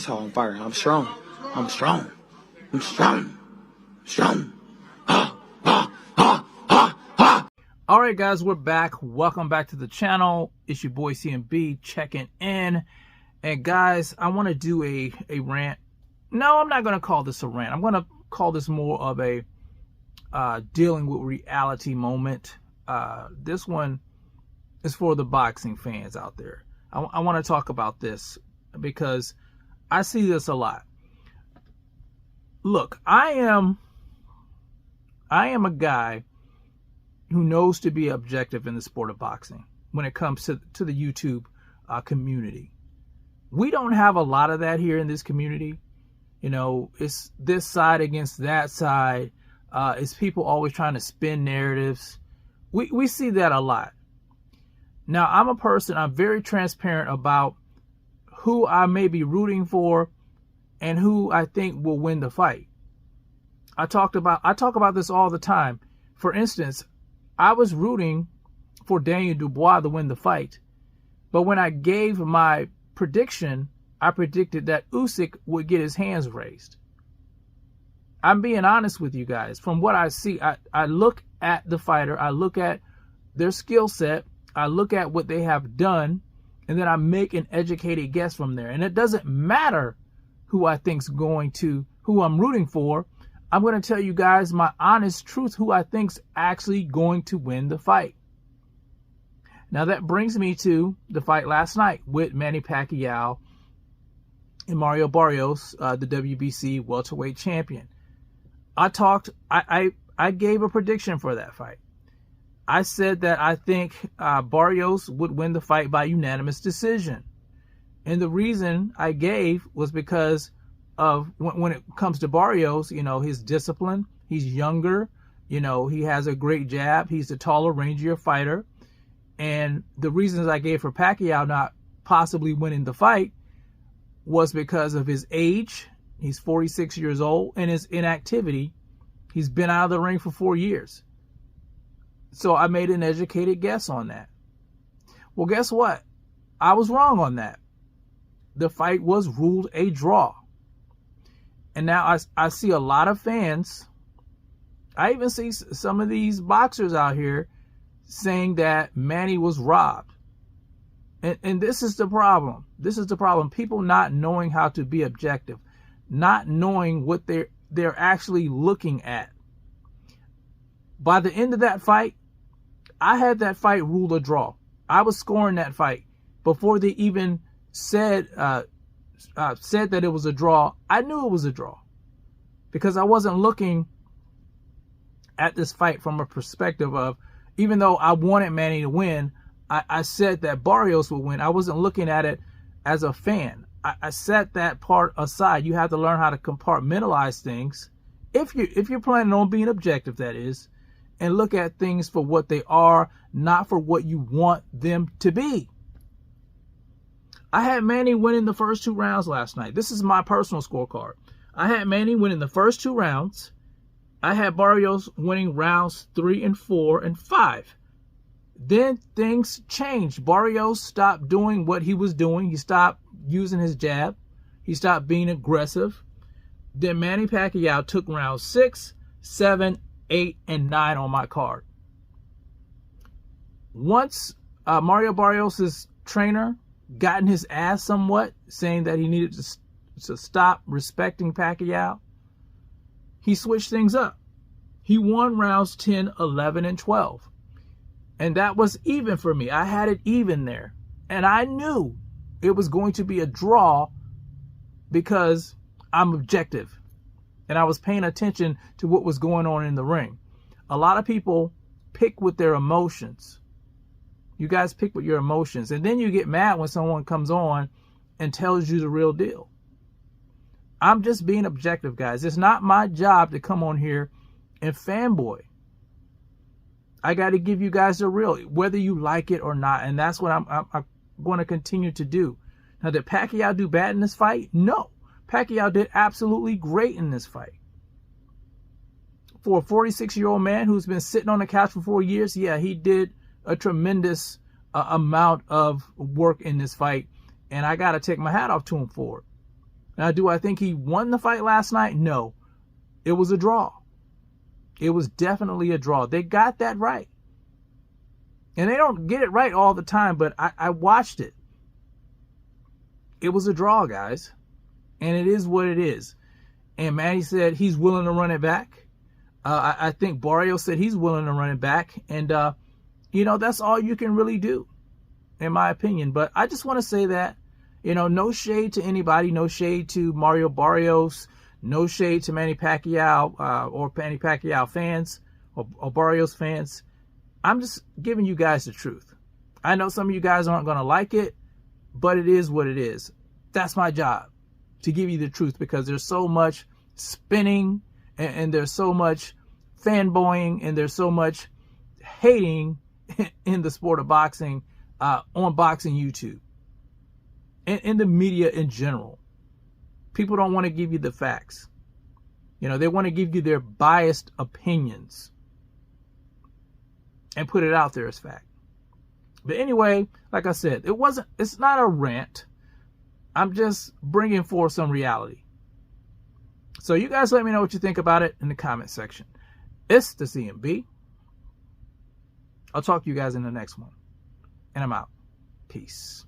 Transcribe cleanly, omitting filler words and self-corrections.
how I'm firing. I'm strong. I'm strong. I'm strong. Strong. Ah, ah, ah, ah, ah. All right, guys, we're back. Welcome back to the channel. It's your boy CMB checking in. And guys, I want to do a rant. No, I'm not going to call this a rant. I'm going to call this more of a dealing with reality moment. This one is for the boxing fans out there. I want to talk about this because I see this a lot. Look, I am a guy who knows to be objective in the sport of boxing when it comes to the YouTube community. We don't have a lot of that here in this community. You know, it's this side against that side. It's people always trying to spin narratives. We see that a lot. Now, I'm a person, I'm very transparent about who I may be rooting for and who I think will win the fight. I talk about this all the time. For instance, I was rooting for Daniel Dubois to win the fight. But when I gave my prediction, I predicted that Usyk would get his hands raised. I'm being honest with you guys. From what I see, I look at the fighter, I look at their skill set, I look at what they have done, and then I make an educated guess from there. And it doesn't matter who I think's who I'm rooting for. I'm going to tell you guys my honest truth, who I think's actually going to win the fight. Now that brings me to the fight last night with Manny Pacquiao and Mario Barrios, the WBC welterweight champion. I gave a prediction for that fight. I said that I think Barrios would win the fight by unanimous decision. And the reason I gave was because of when it comes to Barrios, you know, his discipline. He's younger. You know, he has a great jab. He's a taller, rangier fighter. And the reasons I gave for Pacquiao not possibly winning the fight was because of his age. He's 46 years old, and his inactivity. He's been out of the ring for 4 years. So I made an educated guess on that. Well, guess what? I was wrong on that. The fight was ruled a draw. And now I see a lot of fans. I even see some of these boxers out here saying that Manny was robbed. And this is the problem. This is the problem. People not knowing how to be objective. Not knowing what they're actually looking at. By the end of that fight, I had that fight ruled a draw. I was scoring that fight before they even said that it was a draw. I knew it was a draw because I wasn't looking at this fight from a perspective of, even though I wanted Manny to win, I said that Barrios would win. I wasn't looking at it as a fan. I set that part aside. You have to learn how to compartmentalize things if you're planning on being objective, that is, and look at things for what they are, not for what you want them to be. I had Manny winning the first 2 rounds last night. This is my personal scorecard. I had Manny winning the first 2 rounds. I had Barrios winning rounds 3 and 4 and 5. Then things changed. Barrios stopped doing what he was doing. He stopped using his jab. He stopped being aggressive. Then Manny Pacquiao took rounds 6, 7, 8, and 9 on my card. Once Mario Barrios' trainer got in his ass somewhat, saying that he needed to stop respecting Pacquiao, he switched things up. He won rounds 10, 11, and 12. And that was even for me. I had it even there. And I knew it was going to be a draw because I'm objective. And I was paying attention to what was going on in the ring. A lot of people pick with their emotions. You guys pick with your emotions. And then you get mad when someone comes on and tells you the real deal. I'm just being objective, guys. It's not my job to come on here and fanboy. I got to give you guys the real, whether you like it or not. And that's what I'm going to continue to do. Now, did Pacquiao do bad in this fight? No. Pacquiao did absolutely great in this fight. For a 46-year-old man who's been sitting on the couch for 4 years, yeah, he did a tremendous amount of work in this fight. And I got to take my hat off to him for it. Now, do I think he won the fight last night? No. It was a draw. It was definitely a draw. They got that right. And they don't get it right all the time, but I watched it. It was a draw, guys. And it is what it is. And Manny said he's willing to run it back. I think Barrio said he's willing to run it back. And, that's all you can really do, in my opinion. But I just want to say that, no shade to anybody. No shade to Mario Barrios. No shade to Manny Pacquiao or Manny Pacquiao fans or Barrios fans. I'm just giving you guys the truth. I know some of you guys aren't going to like it, but it is what it is. That's my job, to give you the truth, because there's so much spinning and there's so much fanboying and there's so much hating in the sport of boxing, on boxing YouTube, and in the media in general. People don't want to give you the facts. They want to give you their biased opinions and put it out there as fact. But anyway, like I said, it's not a rant. I'm just bringing forth some reality. So you guys let me know what you think about it in the comment section. It's the CMB. I'll talk to you guys in the next one. And I'm out. Peace.